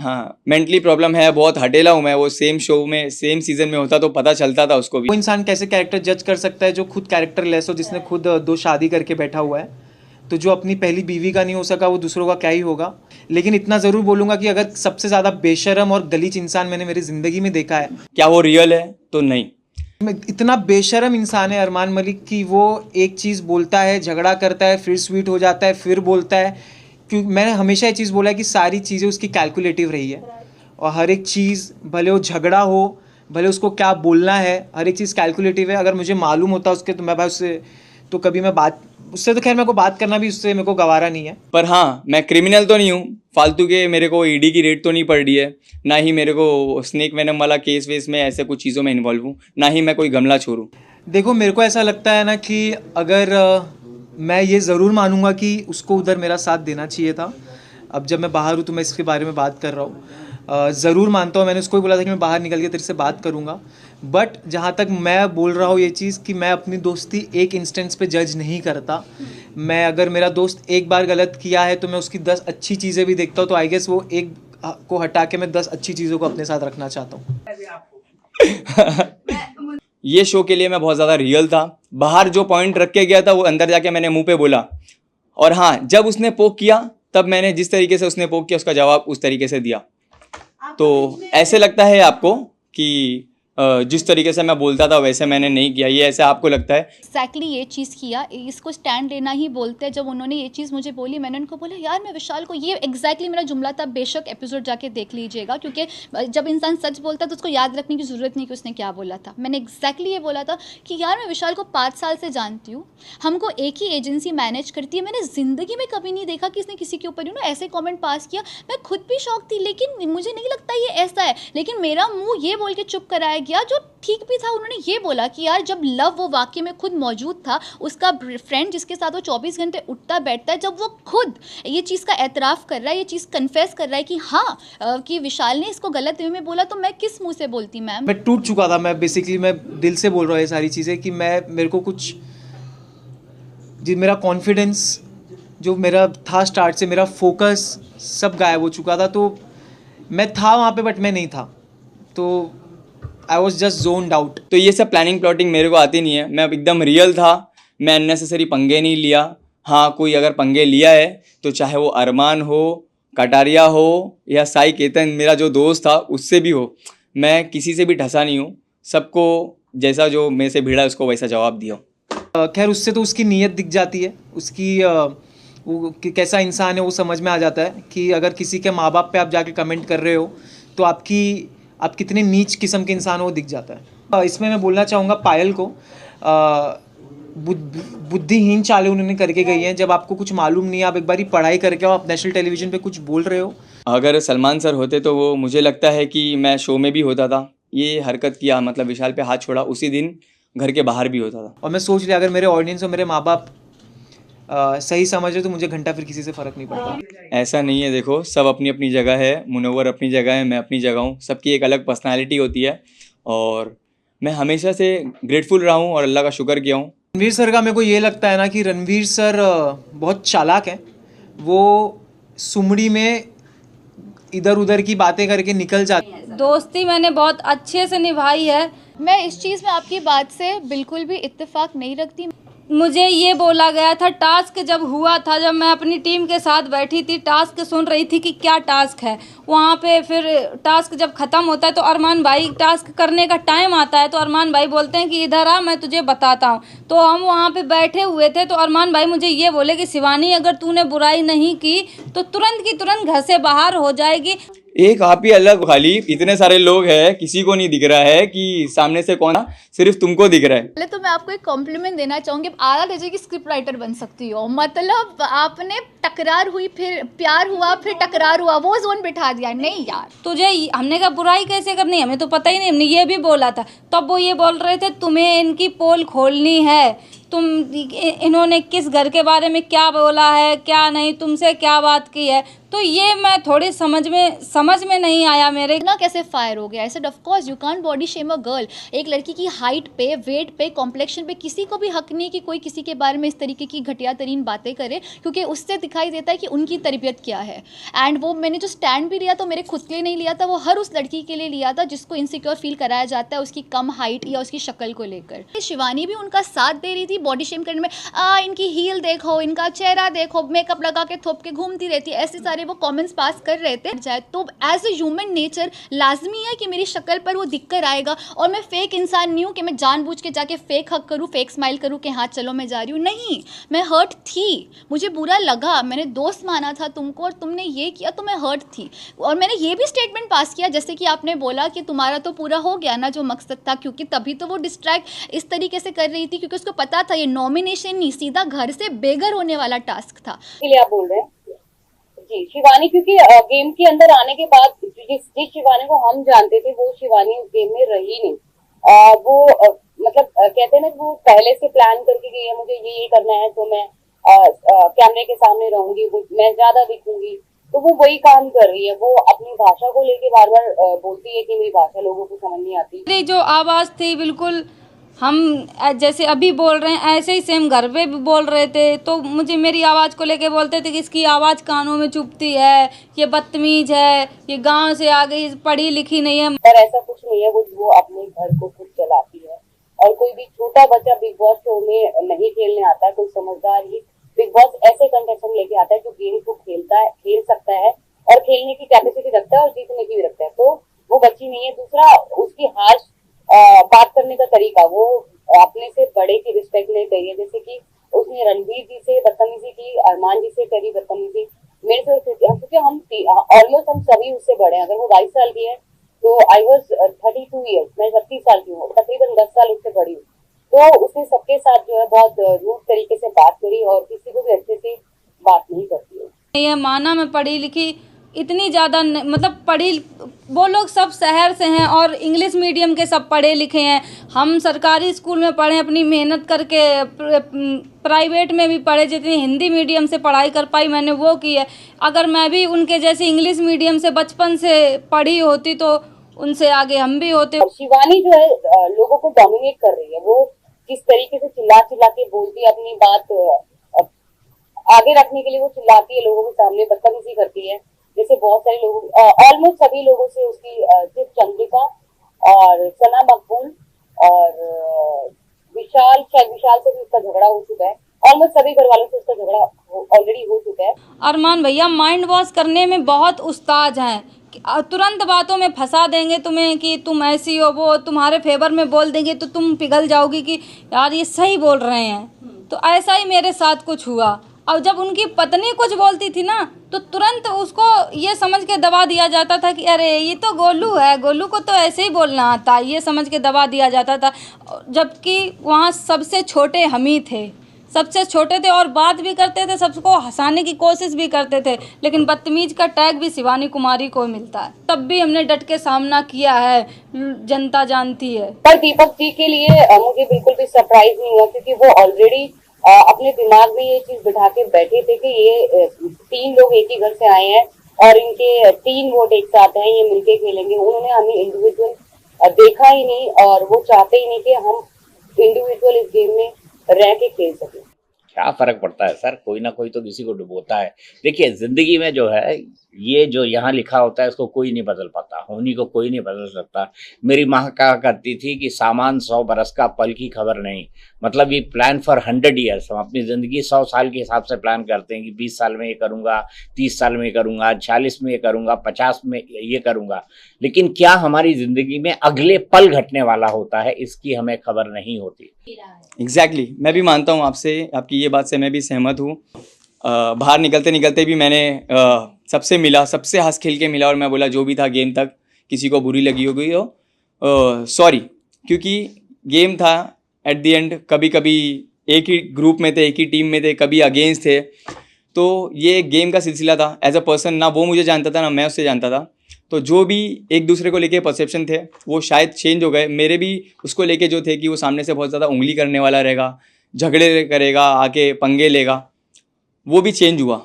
हाँ, mentally problem है, बहुत हटेला हूँ मैं। वो सेम शो में सेम सीजन में होता तो पता चलता था उसको भी। वो इंसान कैसे कैरेक्टर जज कर सकता है जो खुद कैरेक्टर लेस हो, जिसने खुद 2 शादी करके बैठा हुआ है। तो जो अपनी पहली बीवी का नहीं हो सका वो दूसरों का क्या ही होगा। लेकिन इतना ज़रूर बोलूँगा कि अगर सबसे ज़्यादा बेशर्म और गलीज इंसान मैंने मेरी ज़िंदगी में देखा है, क्या वो रियल है? तो नहीं। इतना बेशर्म इंसान है अरमान मलिक कि वो एक चीज़ बोलता है, झगड़ा करता है, फिर स्वीट हो जाता है, फिर बोलता है। क्योंकि मैंने हमेशा ये चीज़ बोला है कि सारी चीज़ें उसकी कैलकुलेटिव रही है, और हर एक चीज़, भले वो झगड़ा हो, भले उसको क्या बोलना है, हर एक चीज़ कैलकुलेटिव है। अगर मुझे मालूम होता उसके, तो मैं भाई उससे तो कभी मैं बात, उससे तो खैर मेरे को बात करना भी उससे मेरे को गवारा नहीं है। पर हाँ, मैं क्रिमिनल तो नहीं हूँ फालतू के। मेरे को ईडी की रेड तो नहीं पड़ रही है, ना ही मेरे को स्नेक वेनम वाला केस वेस में ऐसे कुछ चीज़ों में इन्वॉल्व हूँ, ना ही मैं कोई गमला छोड़ हूँ। देखो, मेरे को ऐसा लगता है ना कि अगर मैं ये ज़रूर मानूंगा कि उसको उधर मेरा साथ देना चाहिए था। अब जब मैं बाहर हूँ तो मैं इसके बारे में बात कर रहा हूँ। ज़रूर मानता हूँ, मैंने उसको भी बोला था कि मैं बाहर निकल के तेरे से बात करूँगा। बट जहाँ तक मैं बोल रहा हूँ ये चीज़ कि मैं अपनी दोस्ती एक इंस्टेंस पे जज नहीं करता। मैं, अगर मेरा दोस्त एक बार गलत किया है तो मैं उसकी 10 अच्छी चीज़ें भी देखता हूँ। तो आई गेस वो एक को हटा के मैं 10 अच्छी चीज़ों को अपने साथ रखना चाहता हूँ। ये शो के लिए मैं बहुत ज़्यादा रियल था। बाहर जो पॉइंट रख के गया था वो अंदर जाके मैंने मुंह पे बोला। और हाँ, जब उसने पोक किया तब मैंने जिस तरीके से उसने पोक किया उसका जवाब उस तरीके से दिया। तो ऐसे लगता है आपको कि जिस तरीके से मैं बोलता था वैसे मैंने नहीं किया, ये ऐसे आपको लगता है? एग्जैक्टली ये चीज़ किया, इसको स्टैंड लेना ही बोलते हैं। जब उन्होंने ये चीज़ मुझे बोली, मैंने उनको बोला यार मैं विशाल को, ये एग्जैक्टली मेरा जुमला था। बेशक एपिसोड जाके देख लीजिएगा, क्योंकि जब इंसान सच बोलता है तो उसको याद रखने की ज़रूरत नहीं कि उसने क्या बोला था। मैंने एग्जैक्टली ये बोला था कि यार मैं विशाल को 5 साल से जानती हूँ, हमको एक ही एजेंसी मैनेज करती है। मैंने ज़िंदगी में कभी नहीं देखा कि इसने किसी के ऊपर ऐसे कॉमेंट पास किया। मैं खुद भी शौक थी, लेकिन मुझे नहीं लगता ये ऐसा है। लेकिन मेरा मुँह ये बोल के चुप कराया गया, जो ठीक भी था। उन्होंने ये बोला कि यार जब लव वो वाकई में खुद मौजूद था, उसका फ्रेंड जिसके साथ वो 24 घंटे उठता बैठता है, जब वो खुद ये चीज़ का एतराफ़ कर रहा है, ये चीज़ कन्फेस कर रहा है कि हाँ कि विशाल ने इसको गलत वे में बोला, तो मैं किस मुंह से बोलती मैम। मैं टूट चुका था। मैं बेसिकली मैं दिल से बोल रहा हूँ ये सारी चीज़ें कि मेरे को कुछ जी, मेरा कॉन्फिडेंस जो मेरा था स्टार्ट से, मेरा फोकस सब गायब हो चुका था। तो मैं था वहाँ पे बट मैं नहीं था, तो I was just zoned out. तो ये सब प्लानिंग प्लॉटिंग मेरे को आती नहीं है। मैं एकदम रियल था, मैं अननेसेसरी पंगे नहीं लिया। हाँ, कोई अगर पंगे लिया है तो चाहे वो अरमान हो, कटारिया हो या साई केतन मेरा जो दोस्त था उससे भी हो, मैं किसी से भी ढसा नहीं हूँ। सबको जैसा जो मेरे से भिड़ा उसको वैसा जवाब दिया। खैर, उससे तो उसकी नीयत दिख जाती है, उसकी वो कैसा इंसान है वो समझ में आ जाता है कि अगर किसी के माँ बाप पे आप जाके कमेंट कर रहे हो तो आप कितने नीच किस्म के इंसान हो, वो दिख जाता है। इसमें मैं बोलना चाहूँगा पायल को, बुद्धिहीन चालें उन्होंने करके गई हैं। जब आपको कुछ मालूम नहीं है, आप एक बारी पढ़ाई करके आप नेशनल टेलीविज़न पे कुछ बोल रहे हो। अगर सलमान सर होते तो वो, मुझे लगता है कि मैं शो में भी होता था। ये हरकत किया, मतलब विशाल पे हाथ छोड़ा, उसी दिन घर के बाहर भी होता था। और मैं सोच लिया अगर मेरे ऑडियंस और मेरे माँ बाप सही समझ रहे तो मुझे घंटा फिर किसी से फ़र्क नहीं पड़ता। ऐसा नहीं है, देखो सब अपनी अपनी जगह है। मुनव्वर अपनी जगह है, मैं अपनी जगह हूँ। सबकी एक अलग पर्सनालिटी होती है और मैं हमेशा से ग्रेटफुल रहा हूँ और अल्लाह का शुक्र किया हूँ। रणवीर सर का मेरे को ये लगता है ना कि रणवीर सर बहुत चालाक हैं। वो सुमड़ी में इधर उधर की बातें करके निकल जाते हैं। दोस्ती मैंने बहुत अच्छे से निभाई है। मैं इस चीज़ में आपकी बात से बिल्कुल भी इत्तेफाक नहीं रखती। मुझे ये बोला गया था, टास्क जब हुआ था, जब मैं अपनी टीम के साथ बैठी थी, टास्क सुन रही थी कि क्या टास्क है, वहाँ पे फिर टास्क जब ख़त्म होता है तो अरमान भाई, टास्क करने का टाइम आता है तो अरमान भाई बोलते हैं कि इधर आ, मैं तुझे बताता हूँ। तो हम वहाँ पे बैठे हुए थे तो अरमान भाई मुझे ये बोले कि शिवानी, अगर तूने बुराई नहीं की तो तुरंत की तुरंत घर से बाहर हो जाएगी। एक आप ही अलग, खाली इतने सारे लोग हैं, किसी को नहीं दिख रहा है कि सामने से कौन, सिर्फ तुमको दिख रहा है। पहले तो मैं आपको एक कॉम्प्लीमेंट देना चाहूँगी, आला दर्जे की स्क्रिप्ट राइटर बन सकती हो। मतलब आपने तकरार हुई, फिर प्यार हुआ, फिर तकरार हुआ, वो जोन बिठा दिया। नहीं यार, तुझे, हमने कहा बुराई कैसे करनी है, हमें तो पता ही नहीं। हमने ये भी बोला था, तब वो ये बोल रहे थे तुम्हें इनकी पोल खोलनी है, तुम इन्होंने किस घर के बारे में क्या बोला है, क्या नहीं, तुमसे क्या बात की है। तो ये मैं थोड़ी समझ में नहीं आया मेरे। ना कैसे फायर हो गया। I said of course you can't body shame a girl. एक लड़की की हाइट पे, वेट पे, कॉम्प्लेक्शन पे किसी को भी हक नहीं है कि कोई किसी के बारे में इस तरीके की घटिया तरीन बातें करे, क्योंकि उससे दिखाई देता है कि उनकी तरबियत क्या है। एंड वो मैंने जो स्टैंड भी लिया तो मेरे खुद के लिए नहीं लिया था, वो हर उस लड़की के लिए लिया था जिसको इनसिक्योर फील कराया जाता है उसकी कम हाइट या उसकी शक्ल को लेकर। शिवानी भी उनका साथ दे रही थी बॉडी शेम करने में। इनकी हील देखो, इनका चेहरा देखो, मेकअप लगा के थोप के घूमती रहती है, ऐसे सारे वो कमेंट्स पास कर रहे थे। जाए तो एज ए ह्यूमन नेचर लाजमी है कि मेरी शक्ल पर वो दिख कर आएगा, और मैं फेक इंसान नहीं हूँ कि मैं जानबूझ के जाके फेक हक करूँ, फेक स्माइल करूँ कि हाँ चलो मैं जा रही हूँ। नहीं, मैं हर्ट थी, मुझे बुरा लगा, मैंने दोस्त माना था तुमको और तुमने ये किया तो मैं हर्ट थी। और मैंने ये भी स्टेटमेंट पास किया जैसे कि आपने बोला कि तुम्हारा तो पूरा हो गया ना जो मकसद था, क्योंकि तभी तो वो डिस्ट्रैक्ट इस तरीके से कर रही थी क्योंकि उसको पता था ये नॉमिनेशन नहीं, सीधा घर से बेघर होने वाला टास्क था। इसलिए आप बोल रहे हैं जी शिवानी, क्योंकि गेम के अंदर आने के बाद जिस शिवानी को हम जानते थे वो शिवानी उस गेम में रही नहीं। वो मतलब कहते हैं ना, वो पहले से प्लान करके गई है, मुझे ये करना है तो मैं कैमरे के सामने रहूंगी, मैं ज्यादा दिखूंगी, तो वो वही काम कर रही है। वो अपनी भाषा को लेके बार बार बोलती है कि मेरी भाषा लोगों को समझ नहीं आती। मेरी जो आवाज़ थी बिल्कुल हम जैसे अभी बोल रहे हैं ऐसे ही सेम घर पे भी बोल रहे थे, तो मुझे मेरी आवाज़ को लेके बोलते थे कि इसकी आवाज़ कानों में चुभती है, ये बदतमीज है, ये गांव से आ गई, पढ़ी लिखी नहीं है। पर ऐसा कुछ नहीं है, वो अपने घर को खुद चलाती है। और कोई भी छोटा बच्चा बिग बॉस शो में नहीं खेलने आता है, कोई समझदार ही बिग बॉस ऐसे कंटेस्टेंट लेके आता है जो गेम को खेल सकता है और खेलने की कैपेसिटी रखता है और जीतने की भी रखता है। तो वो बच्ची नहीं है। दूसरा, उसकी हार्श बात करने का तरीका, वो अपने से बड़े की रिस्पेक्ट नहीं करी है। जैसे कि उसने रणवीर जी से बदतमीजी की, अरमान जी से करी बदतमीजी, मेरे से, क्योंकि हम ऑलमोस्ट हम सभी उससे बड़े हैं। अगर वो 22 साल की है तो आई वॉज 32 ईयर्स, मैं 36 साल की हूँ, तकरीबन 10 साल उससे बड़ी हूँ। तो उसने सबके साथ जो है बहुत रूड तरीके से बात करी और किसी को भी अच्छे से बात नहीं करती है। ये माना मैं पढ़ी लिखी इतनी ज़्यादा मतलब पढ़ी, वो लोग सब शहर से हैं और इंग्लिश मीडियम के सब पढ़े लिखे हैं। हम सरकारी स्कूल में पढ़े, अपनी मेहनत करके, प्राइवेट में भी पढ़े, जितनी हिंदी मीडियम से पढ़ाई कर पाई मैंने वो की है। अगर मैं भी उनके जैसे इंग्लिश मीडियम से बचपन से पढ़ी होती तो उनसे आगे हम भी होते। शिवानी जो है लोगों को डोमिनेट कर रही है। वो किस तरीके से चिल्ला चिल्ला के बोलती है, अपनी बात आगे रखने के लिए वो चिल्लाती है, लोगों के सामने बदतमीजी करती है। जैसे बहुत सारे लोग, ऑलमोस्ट सभी लोगों से उसकी, सिर्फ चंद्रिका और सना मकबूल और विशाल से भी उसका झगड़ा हो चुका है। ऑलमोस्ट सभी घर वालों से उसका झगड़ा ऑलरेडी हो चुका है। अरमान भैया माइंड वॉश करने में बहुत उस्ताद हैं, तुरंत बातों में फंसा देंगे तुम्हें कि तुम ऐसी हो, वो तुम्हारे फेवर में बोल देंगे तो तुम पिघल जाओगी कि यार ये सही बोल रहे हैं। तो ऐसा ही मेरे साथ कुछ हुआ। और जब उनकी पत्नी कुछ बोलती थी ना तो तुरंत उसको ये समझ के दबा दिया जाता था कि अरे ये तो गोलू है, गोलू को तो ऐसे ही बोलना आता, ये समझ के दबा दिया जाता था। जबकि वहाँ सबसे छोटे हम ही थे, सबसे छोटे थे और बात भी करते थे, सबको हंसाने की कोशिश भी करते थे, लेकिन बदतमीज का टैग भी शिवानी कुमारी को मिलता है। तब भी हमने डट के सामना किया है, जनता जानती है। पर दीपक जी के लिए मुझे बिल्कुल भी सरप्राइज नहीं हुआ, क्योंकि वो ऑलरेडी अपने दिमाग में ये चीज बिठा के बैठे थे कि ये 3 लोग एक ही घर से आए हैं और इनके 3 वोट एक साथ हैं, ये मिलके खेलेंगे। उन्होंने हमें इंडिविजुअल देखा ही नहीं और वो चाहते ही नहीं कि हम इंडिविजुअल इस गेम में रह के खेल सके। क्या फर्क पड़ता है सर, कोई ना कोई तो किसी को डुबोता है। देखिए जिंदगी में जो है ये जो यहाँ लिखा होता है इसको कोई नहीं बदल पाता, होनी को कोई नहीं बदल सकता। मेरी माँ कहा करती थी कि सामान 100 बरस का, पल की खबर नहीं। मतलब ये प्लान फॉर 100 ईयर्स, हम अपनी ज़िंदगी 100 साल के हिसाब से प्लान करते हैं कि 20 साल में ये करूँगा, 30 साल में ये करूँगा, 40 में ये करूँगा, 50 में ये करूँगा। लेकिन क्या हमारी ज़िंदगी में अगले पल घटने वाला होता है इसकी हमें खबर नहीं होती। एग्जैक्टली मैं भी मानता हूँ आपसे, आपकी ये बात से मैं भी सहमत हूँ। बाहर निकलते निकलते भी मैंने सबसे मिला, सबसे हंस खेल के मिला और मैं बोला जो भी था गेम तक, किसी को बुरी लगी हो गई हो सॉरी, क्योंकि गेम था। एट द एंड कभी कभी एक ही ग्रुप में थे, एक ही टीम में थे, कभी अगेंस्ट थे, तो ये गेम का सिलसिला था। एज अ पर्सन ना वो मुझे जानता था ना मैं उससे जानता था, तो जो भी एक दूसरे को लेके परसेप्शन थे वो शायद चेंज हो गए। मेरे भी उसको लेके जो थे कि वो सामने से बहुत ज़्यादा उंगली करने वाला रहेगा झगड़े करेगा, आके पंगे लेगा, वो भी चेंज हुआ।